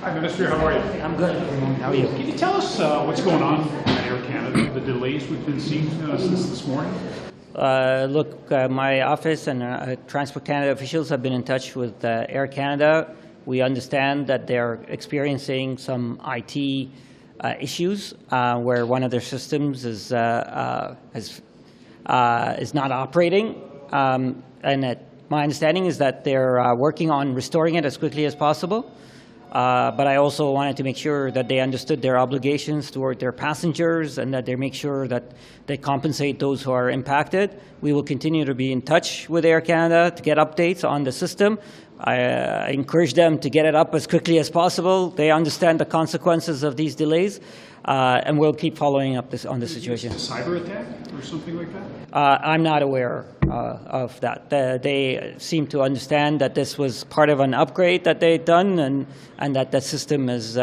Hi, Minister. How are you? I'm good. How are you? Can you tell us what's going on at Air Canada, the delays we've been seeing since this morning? Look, my office and Transport Canada officials have been in touch with Air Canada. We understand that they're experiencing some IT issues where one of their systems is not operating. My understanding is that they're working on restoring it as quickly as possible. But I also wanted to make sure that they understood their obligations toward their passengers and that they make sure that they compensate those who are impacted. We will continue to be in touch with Air Canada to get updates on the system. I encourage them to get it up as quickly as possible. They understand the consequences of these delays, and we'll keep following up on the situation. A cyber attack or something like that? I'm not aware of that. They seem to understand that this was part of an upgrade that they'd done, and that the system has,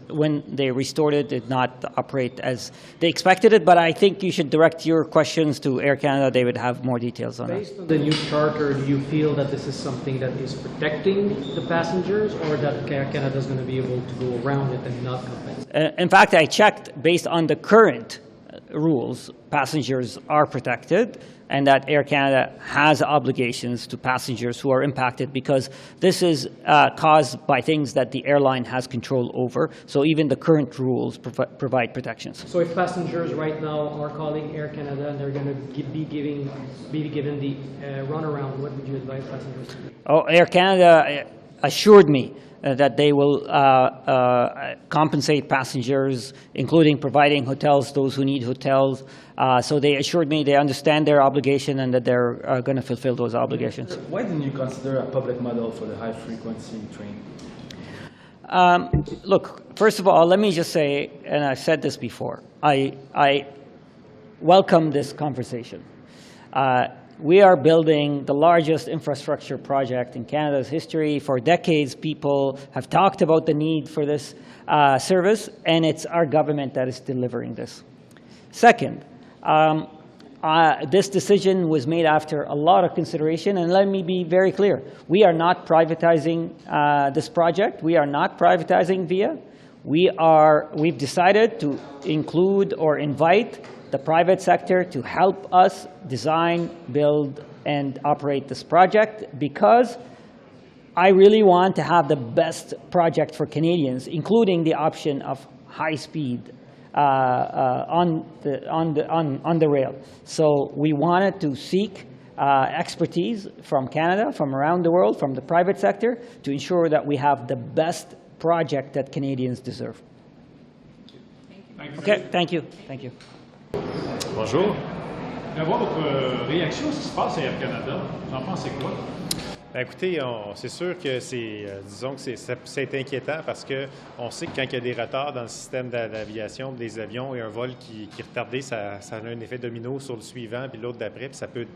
when they restored it, did not operate as they expected it. But I think you should direct your questions to Air Canada. They would have more details on that. Based on the new charter, do you feel that this is something that is protecting the passengers, or that Air Canada is going to be able to go around it and not compensate? In fact, I checked based on the current rules, passengers are protected, and that Air Canada has obligations to passengers who are impacted because this is caused by things that the airline has control over. So even the current rules provide protections. So if passengers right now are calling Air Canada and they're going to be given the runaround, what would you advise passengers to do? Oh, Air Canada assured me that they will compensate passengers, including providing hotels, those who need hotels. So they assured me they understand their obligation and that they're going to fulfill those obligations. Why didn't you consider a public model for the high-frequency train? Look, first of all, let me just say, and I've said this before, I welcome this conversation. We are building the largest infrastructure project in Canada's history. For decades, people have talked about the need for this service, and it's our government that is delivering this. Second, this decision was made after a lot of consideration, and let me be very clear. We are not privatizing this project. We are not privatizing VIA. We've decided to include or invite the private sector to help us design, build, and operate this project because I really want to have the best project for Canadians, including the option of high speed on the rail. So we wanted to seek expertise from Canada, from around the world, from the private sector, to ensure that we have the best project that Canadians deserve. Okay, thank you. Thank you. Bonjour. D'avoir votre réaction à ce qui se passe à Air Canada, vous en pensez quoi? Ben écoutez, c'est sûr que disons que c'est inquiétant parce qu'on sait que quand il y a des retards dans le système d'aviation des avions et un vol qui est retardé, ça a un effet domino sur le suivant puis l'autre d'après, puis ça peut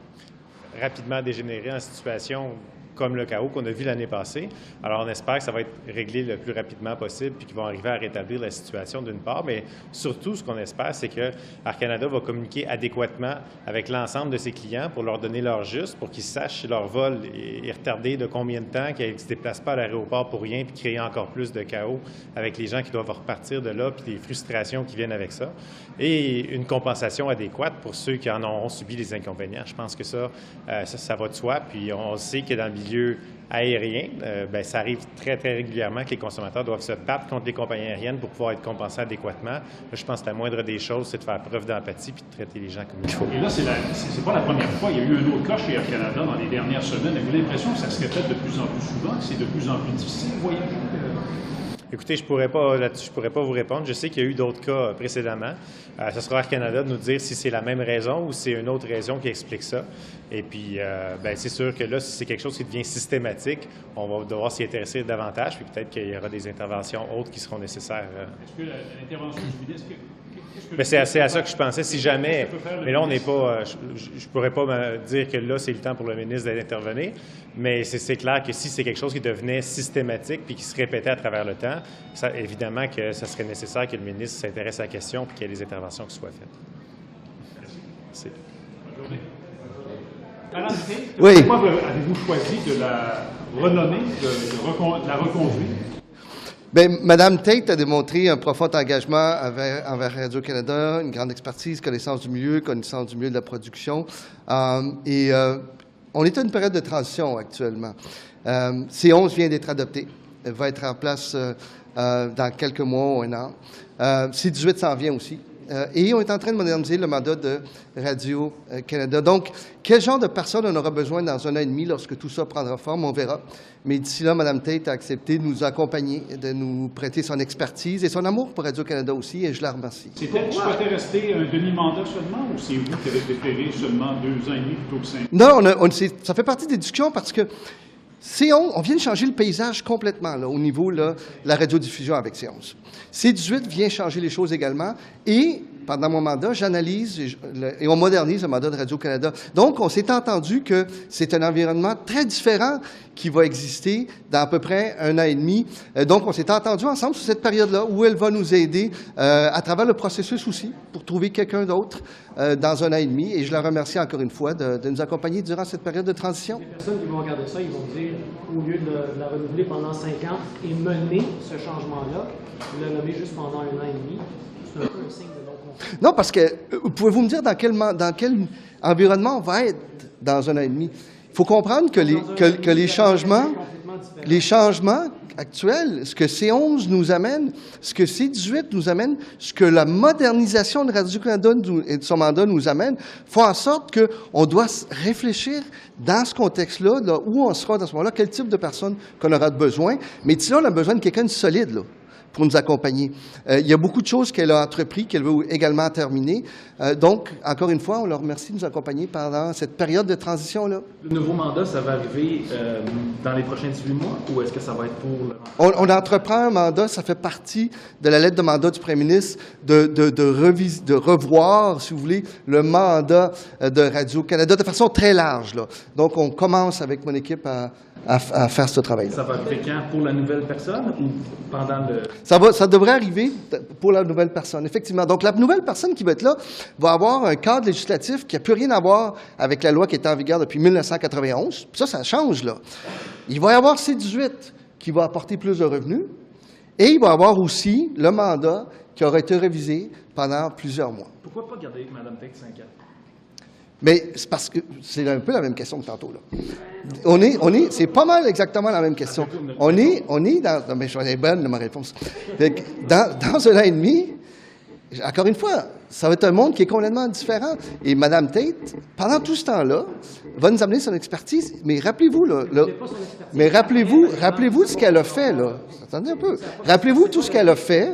rapidement dégénérer en situation comme le chaos qu'on a vu l'année passée. Alors, on espère que ça va être réglé le plus rapidement possible puis qu'ils vont arriver à rétablir la situation d'une part, mais surtout, ce qu'on espère, c'est que Air Canada va communiquer adéquatement avec l'ensemble de ses clients pour leur donner leur juste, pour qu'ils sachent si leur vol est retardé de combien de temps, qu'ils ne se déplacent pas à l'aéroport pour rien puis créer encore plus de chaos avec les gens qui doivent repartir de là puis des frustrations qui viennent avec ça. Et une compensation adéquate pour ceux qui en auront subi les inconvénients. Je pense que ça va de soi. Puis on sait que dans le milieu aérien, ça arrive très, très régulièrement que les consommateurs doivent se battre contre les compagnies aériennes pour pouvoir être compensés adéquatement. Là, je pense que la moindre des choses, c'est de faire preuve d'empathie puis de traiter les gens comme il faut. Et là, c'est pas la première fois. Il y a eu un autre cas chez Air Canada dans les dernières semaines. Avez-vous l'impression que ça se répète de plus en plus souvent, que c'est de plus en plus difficile de voyager? Écoutez, je pourrais pas vous répondre. Je sais qu'il y a eu d'autres cas précédemment. Ce sera Air Canada de nous dire si c'est la même raison ou si c'est une autre raison qui explique ça. Et puis, c'est sûr que là, si c'est quelque chose qui devient systématique, on va devoir s'y intéresser davantage. Puis peut-être qu'il y aura des interventions autres qui seront nécessaires. Est-ce que l'intervention du ministre... C'est à ça que je pensais, si jamais. Mais là, on n'est pas. Je ne pourrais pas me dire que là, c'est le temps pour le ministre d'intervenir. Mais c'est clair que si c'est quelque chose qui devenait systématique puis qui se répétait à travers le temps, évidemment que ça serait nécessaire que le ministre s'intéresse à la question puis qu'il y ait des interventions qui soient faites. Merci. Bonne journée. Madame Tait, Oui. Pourquoi avez-vous choisi de la renommer, de la reconduire? Bien, Mme Tait a démontré un profond engagement envers Radio-Canada, une grande expertise, connaissance du milieu de la production. On est à une période de transition actuellement. C11 vient d'être adopté. Elle va être en place dans quelques mois ou un an. C18 s'en vient aussi. Et on est en train de moderniser le mandat de Radio-Canada. Donc, quel genre de personnes on aura besoin dans un an et demi lorsque tout ça prendra forme, on verra. Mais d'ici là, Mme Tait a accepté de nous accompagner, de nous prêter son expertise et son amour pour Radio-Canada aussi, et je la remercie. C'était, tu souhaitais rester un demi-mandat seulement, ou c'est vous qui avez préféré seulement 2 ans et demi plutôt que 5 ans? Non, ça fait partie des discussions parce que C11, on vient de changer le paysage complètement là, au niveau là, de la radiodiffusion avec C11. C18 vient changer les choses également et pendant mon mandat, j'analyse et on modernise le mandat de Radio-Canada. Donc, on s'est entendu que c'est un environnement très différent qui va exister dans à peu près un an et demi. Donc, on s'est entendu ensemble sur cette période-là où elle va nous aider à travers le processus aussi pour trouver quelqu'un d'autre dans un an et demi. Et je la remercie encore une fois de nous accompagner durant cette période de transition. Les personnes qui vont regarder ça, ils vont dire, au lieu de la renouveler pendant 5 ans et mener ce changement-là, le nommer juste pendant un an et demi, c'est un peu un signe de non-confiance. Non, parce que, pouvez-vous me dire dans quel environnement on va être dans un an et demi? Il faut comprendre que les changements actuels, ce que C11 nous amène, ce que C18 nous amène, ce que la modernisation de Radio-Canada et de son mandat nous amène, font en sorte qu'on doit réfléchir dans ce contexte-là, là, où on sera dans ce moment-là, quel type de personne qu'on aura besoin. Mais d'ici là, on a besoin de quelqu'un de solide, là, pour nous accompagner. Il y a beaucoup de choses qu'elle a entrepris, qu'elle veut également terminer. Donc, encore une fois, on leur remercie de nous accompagner pendant cette période de transition-là. Le nouveau mandat, ça va arriver dans les prochains 18 mois ou est-ce que ça va être pour le... On entreprend un mandat, ça fait partie de la lettre de mandat du Premier ministre de revoir, si vous voulez, le mandat de Radio-Canada de façon très large, là. Donc, on commence avec mon équipe à faire ce travail-là. Ça va arriver quand? Pour la nouvelle personne ou pendant le... Ça devrait arriver pour la nouvelle personne, effectivement. Donc, la nouvelle personne qui va être là va avoir un cadre législatif qui n'a plus rien à voir avec la loi qui est en vigueur depuis 1991. Puis ça change, là. Il va y avoir C18 qui va apporter plus de revenus et il va y avoir aussi le mandat qui aura été révisé pendant plusieurs mois. Pourquoi pas garder Mme Tait 5 ans? Mais c'est parce que c'est un peu la même question que tantôt, là. C'est pas mal exactement la même question. On est dans... Non, mais je suis bonne de ma réponse. Dans un an et demi, encore une fois, ça va être un monde qui est complètement différent. Et Mme Tait, pendant tout ce temps-là, va nous amener son expertise. Mais rappelez-vous, rappelez-vous ce qu'elle a fait, là. Attendez un peu. Rappelez-vous tout ce qu'elle a fait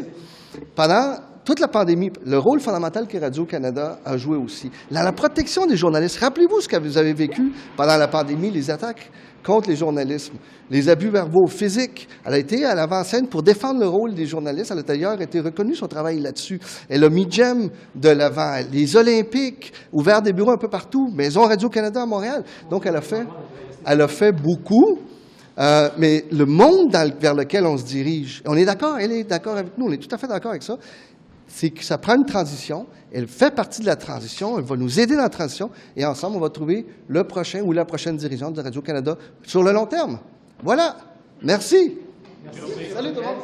pendant toute la pandémie, le rôle fondamental que Radio-Canada a joué aussi. La protection des journalistes. Rappelez-vous ce que vous avez vécu pendant la pandémie, les attaques contre les journalistes, les abus verbaux physiques. Elle a été à l'avant-scène pour défendre le rôle des journalistes. Elle a d'ailleurs été reconnue son travail là-dessus. Elle a mis GEM de l'avant. Les Olympiques, ouvert des bureaux un peu partout. Maison Radio-Canada à Montréal. Donc, elle a fait beaucoup. Mais le monde vers lequel on se dirige, on est d'accord, elle est d'accord avec nous, on est tout à fait d'accord avec ça, c'est que ça prend une transition, elle fait partie de la transition, elle va nous aider dans la transition, et ensemble, on va trouver le prochain ou la prochaine dirigeante de Radio-Canada sur le long terme. Voilà. Merci. Salut tout le monde.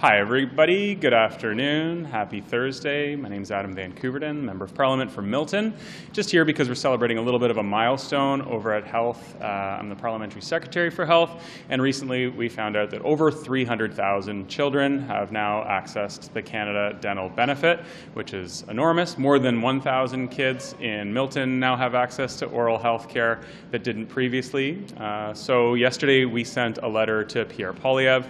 Hi, everybody. Good afternoon. Happy Thursday. My name is Adam Van Koeverden, Member of Parliament from Milton. Just here because we're celebrating a little bit of a milestone over at Health. I'm the Parliamentary Secretary for Health, and recently we found out that over 300,000 children have now accessed the Canada Dental Benefit, which is enormous. More than 1,000 kids in Milton now have access to oral health care that didn't previously. So yesterday we sent a letter to Pierre Poilievre,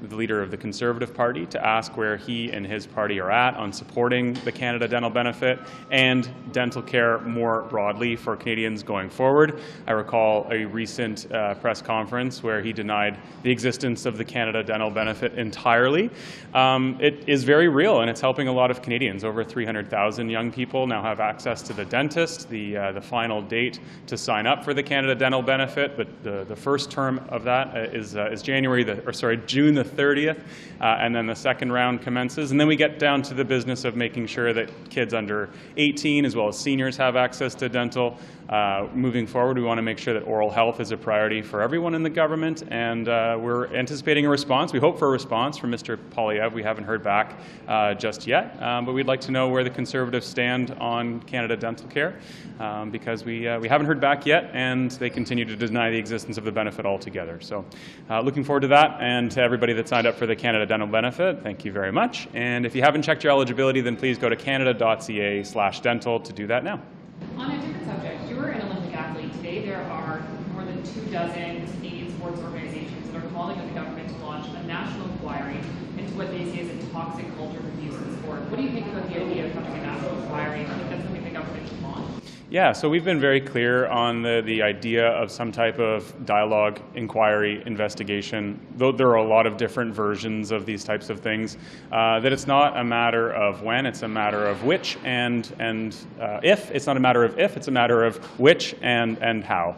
the leader of the Conservative Party, to ask where he and his party are at on supporting the Canada Dental Benefit and dental care more broadly for Canadians going forward. I recall a recent press conference where he denied the existence of the Canada Dental Benefit entirely. It is very real, and it's helping a lot of Canadians. Over 300,000 young people now have access to the dentist. The final date to sign up for the Canada Dental Benefit, but the first term of that is June the 30th, and then the second round commences. And then we get down to the business of making sure that kids under 18 as well as seniors have access to dental. Moving forward, we want to make sure that oral health is a priority for everyone in the government, and we're anticipating a response. We hope for a response from Mr. Poilievre. We haven't heard back just yet, but we'd like to know where the Conservatives stand on Canada Dental Care, because we haven't heard back yet, and they continue to deny the existence of the benefit altogether. So looking forward to that, and to everybody that signed up for the Canada Dental Benefit, thank you very much. And if you haven't checked your eligibility, then please go to canada.ca/dental to do that now. On a different subject, you were an Olympic athlete. Today there are more than 24 Canadian sports organizations that are calling on the government to launch a national inquiry into what they see as a toxic culture of abuse in sport. What do you think about the idea of having a national inquiry? Do you think that's something the government should launch? Yeah, so we've been very clear on the idea of some type of dialogue, inquiry, investigation, though there are a lot of different versions of these types of things, that it's not a matter of when, it's a matter of which and if. It's not a matter of if, it's a matter of which and how.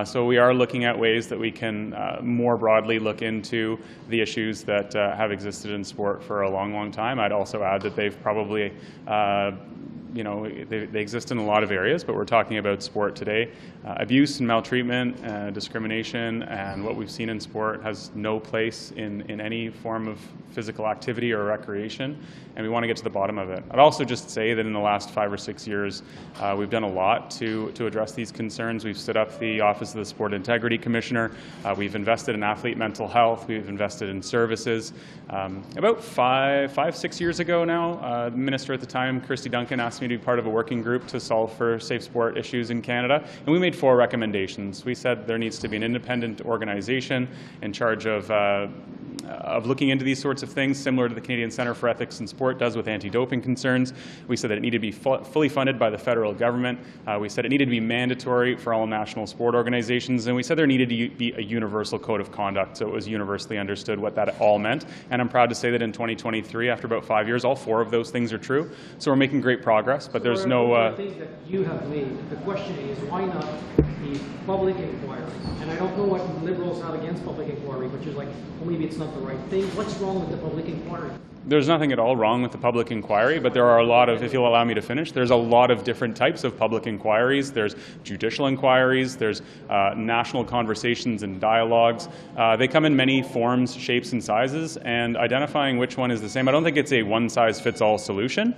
So we are looking at ways that we can more broadly look into the issues that have existed in sport for a long, long time. I'd also add that they've probably they exist in a lot of areas, but we're talking about sport today. Abuse and maltreatment, discrimination, and what we've seen in sport has no place in any form of physical activity or recreation, and we want to get to the bottom of it. I'd also just say that in the last 5 or 6 years, we've done a lot to address these concerns. We've stood up the Office of the Sport Integrity Commissioner. We've invested in athlete mental health. We've invested in services. About 5-6 years ago now, the minister at the time, Christy Duncan, asked me to be part of a working group to solve for safe sport issues in Canada, and we made 4 recommendations. We said there needs to be an independent organization in charge of looking into these sorts of things, similar to the Canadian Centre for Ethics in Sport does with anti-doping concerns. We said that it needed to be fully funded by the federal government. We said it needed to be mandatory for all national sport organizations, and we said there needed to be a universal code of conduct, so it was universally understood what that all meant. And I'm proud to say that in 2023, after about 5 years, all 4 of those things are true. So we're making great progress, but there's no... things that you have made. The question is, why not the public inquiry? And I don't know what Liberals have against public inquiry, which is like, well, maybe it's not the right thing. What's wrong with the public inquiry? There's nothing at all wrong with the public inquiry, but there are a lot of, if you'll allow me to finish, there's a lot of different types of public inquiries. There's judicial inquiries, there's national conversations and dialogues. They come in many forms, shapes, and sizes, and identifying which one is the same. I don't think it's a one-size-fits-all solution.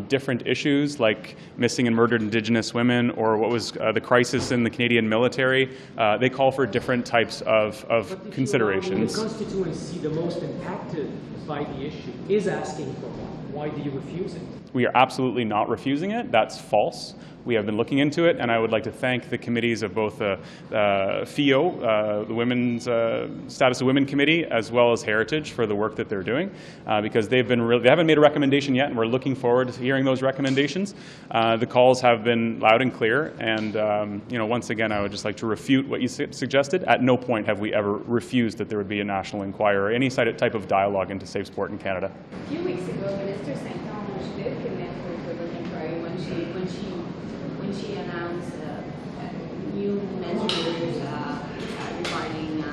Different issues like missing and murdered Indigenous women, or what was the crisis in the Canadian military, they call for different types of considerations. The constituency the most impacted by the issue is asking for one. Why do you refuse it? We are absolutely not refusing it. That's false. We have been looking into it, and I would like to thank the committees of both the FIO, the Women's Status of Women Committee, as well as Heritage for the work that they're doing, because they haven't made a recommendation yet, and we're looking forward to hearing those recommendations. The calls have been loud and clear, and once again, I would just like to refute what you suggested. At no point have we ever refused that there would be a national inquiry or any type of dialogue into safe sport in Canada. A few weeks ago, Minister did commit for equivalent inquiry when she announced new measures regarding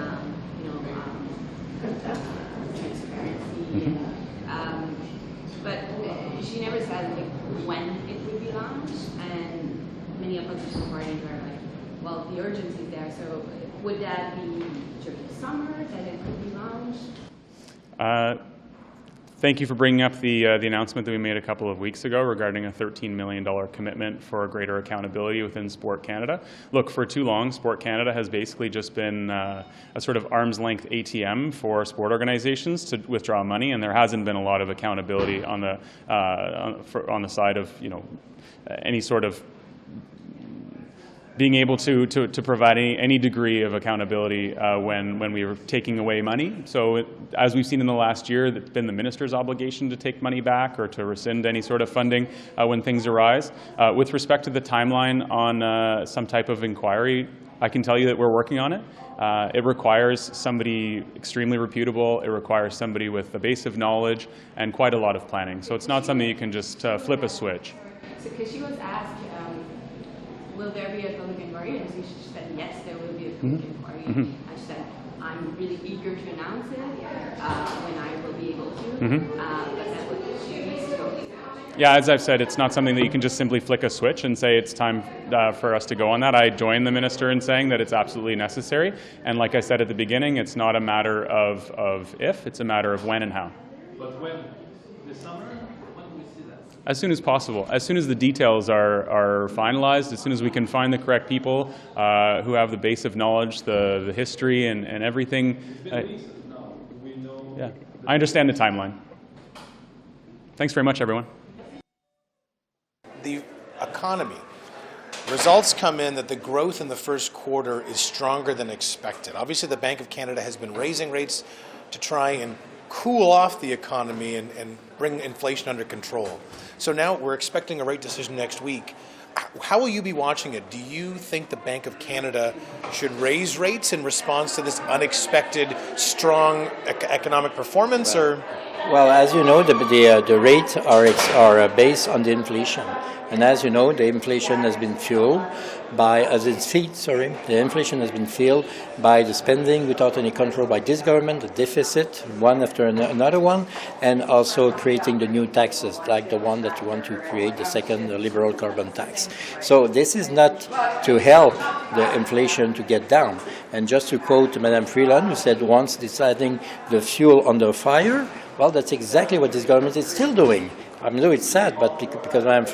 transparency. But she never said when it would be launched, and many opposition parties are like, well, the urgency is there. So would that be during the summer that it could be launched? Thank you for bringing up the announcement that we made a couple of weeks ago regarding a $13 million commitment for greater accountability within Sport Canada. Look, for too long, Sport Canada has basically just been a sort of arm's-length ATM for sport organizations to withdraw money, and there hasn't been a lot of accountability on the side of any sort of being able to provide any degree of accountability when we were taking away money. So as we've seen in the last year, it's been the minister's obligation to take money back or to rescind any sort of funding when things arise. With respect to the timeline on some type of inquiry, I can tell you that we're working on it. It requires somebody extremely reputable. It requires somebody with a base of knowledge and quite a lot of planning. So it's not something you can just flip a switch. So because she was asked, will there be a public inquiry? And so she said, yes, there will be a public inquiry. And she said, I'm really eager to announce it when I will be able to. Mm-hmm. But that would be Yeah, as I've said, it's not something that you can just simply flick a switch and say it's time for us to go on that. I join the minister in saying that it's absolutely necessary. And like I said at the beginning, it's not a matter of if, it's a matter of when and how. But when? This summer? When do we see that? As soon as possible. As soon as the details are finalized, as soon as we can find the correct people who have the base of knowledge, the history and everything. Yeah, I understand the timeline. Thanks very much, everyone. The economy. Results come in that the growth in the first quarter is stronger than expected. Obviously, the Bank of Canada has been raising rates to try and cool off the economy and bring inflation under control. So now we're expecting a rate decision next week. How will you be watching it? Do you think the Bank of Canada should raise rates in response to this unexpected, strong economic performance, or? Well, as you know, the rates are based on the inflation, and as you know, the inflation has been fueled by the inflation has been fueled by the spending without any control by this government, the deficit, one after another one, and also creating the new taxes, like the one that you want to create, the second, the liberal carbon tax. So this is not to help the inflation to get down. And just to quote Madame Freeland, who said once deciding the fuel under fire, well, that's exactly what this government is still doing. I know it's sad, but because Madame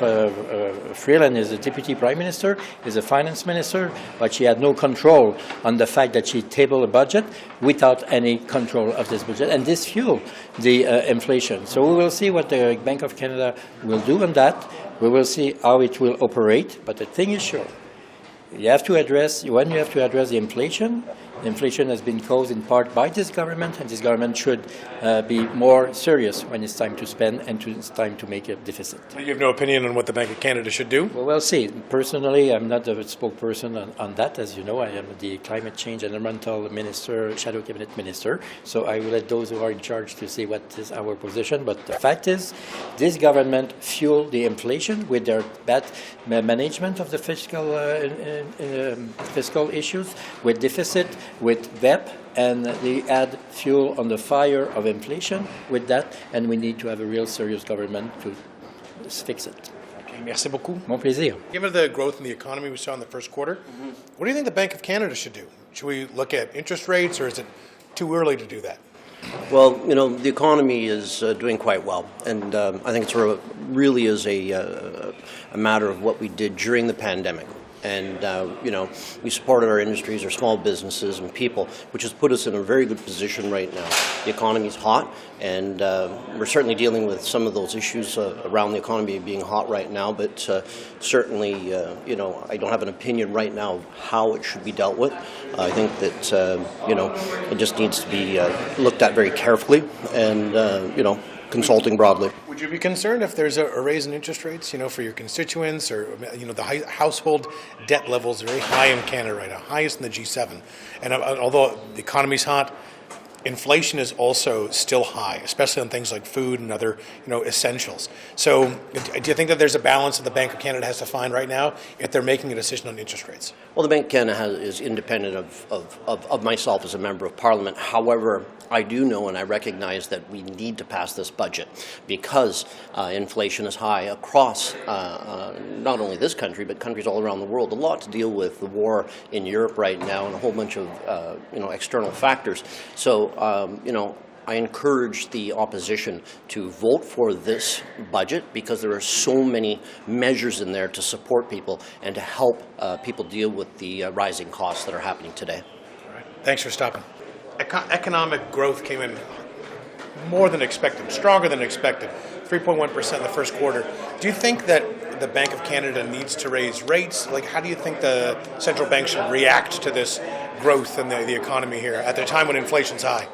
Freeland is the Deputy Prime Minister, is a Finance Minister, but she had no control on the fact that she tabled a budget without any control of this budget, and this fueled the inflation. So we will see what the Bank of Canada will do on that. We will see how it will operate, but the thing is sure. When you have to address the inflation has been caused in part by this government, and this government should be more serious when it's time to spend and it's time to make a deficit. You have no opinion on what the Bank of Canada should do? Well, we'll see. Personally, I'm not the spokesperson on that. As you know, I am the Climate Change and Environmental Minister, Shadow Cabinet Minister, so I will let those who are in charge to see what is our position. But the fact is, this government fueled the inflation with their bad management of the fiscal issues, with deficit, with VEP, and they add fuel on the fire of inflation with that, and we need to have a real serious government to fix it. Okay, merci beaucoup. Mon plaisir. Given the growth in the economy we saw in the first quarter, what do you think the Bank of Canada should do? Should we look at interest rates, or is it too early to do that? Well, you know, the economy is doing quite well, and I think it really is a matter of what we did during the pandemic. And, you know, we supported our industries, our small businesses and people, which has put us in a very good position right now. The economy is hot, and we're certainly dealing with some of those issues around the economy being hot right now, but certainly, you know, I don't have an opinion right now of how it should be dealt with. I think that, you know, it just needs to be looked at very carefully and, you know, consulting broadly. Would you be concerned if there's a raise in interest rates, you know, for your constituents, or, you know, the household debt levels are very high in Canada right now, highest in the G7. And although the economy's hot, inflation is also still high, especially on things like food and other, you know, essentials. So do you think that there's a balance that the Bank of Canada has to find right now if they're making a decision on interest rates? Well, the Bank of Canada is independent of myself as a member of Parliament. However, I do know and I recognize that we need to pass this budget because inflation is high across not only this country but countries all around the world. A lot to deal with the war in Europe right now and a whole bunch of you know, external factors. So you know, I encourage the opposition to vote for this budget because there are so many measures in there to support people and to help people deal with the rising costs that are happening today. All right. Thanks for stopping. Economic growth came in more than expected, stronger than expected, 3.1% in the first quarter. Do you think that the Bank of Canada needs to raise rates? Like, how do you think the central bank should react to this growth in the economy here at the time when inflation's high?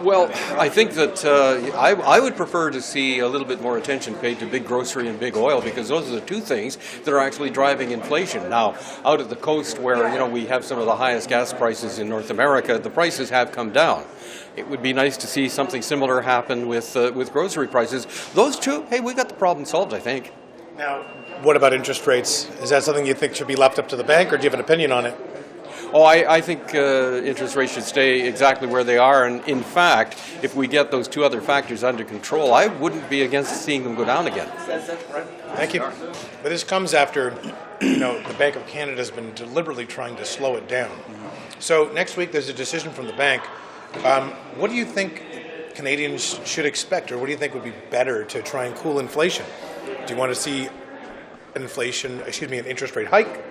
Well, I think that I would prefer to see a little bit more attention paid to big grocery and big oil because those are the two things that are actually driving inflation. Now, out at the coast where, you know, we have some of the highest gas prices in North America, the prices have come down. It would be nice to see something similar happen with grocery prices. Those two, hey, we got the problem solved, I think. Now, what about interest rates? Is that something you think should be left up to the bank, or do you have an opinion on it? Oh, I think interest rates should stay exactly where they are. And in fact, if we get those two other factors under control, I wouldn't be against seeing them go down again. Thank you. But this comes after, the Bank of Canada has been deliberately trying to slow it down. So next week there's a decision from the bank. What do you think Canadians should expect, or what do you think would be better to try and cool inflation? Do you want to see an interest rate hike,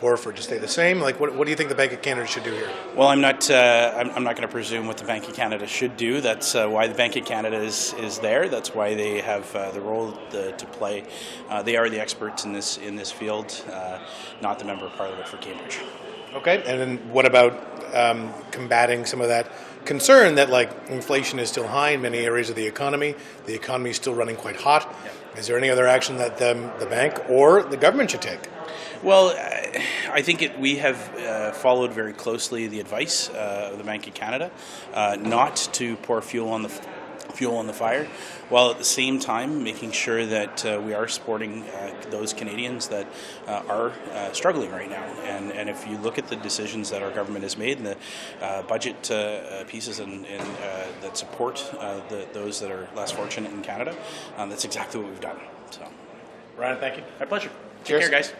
or for it to stay the same? Like, what do you think the Bank of Canada should do here? Well, I'm not going to presume what the Bank of Canada should do. That's why the Bank of Canada is there. That's why they have the role to play. They are the experts in this field, not the Member of Parliament for Cambridge. Okay, and then what about combating some of that concern that inflation is still high in many areas of the economy? The economy is still running quite hot. Yeah. Is there any other action that the bank or the government should take? Well, I think we have followed very closely the advice of the Bank of Canada not to pour fuel on the fire, while at the same time making sure that we are supporting those Canadians that are struggling right now. And if you look at the decisions that our government has made and the budget pieces and that support those that are less fortunate in Canada, that's exactly what we've done. So, Ryan, thank you. My pleasure. Cheers. Take care, guys.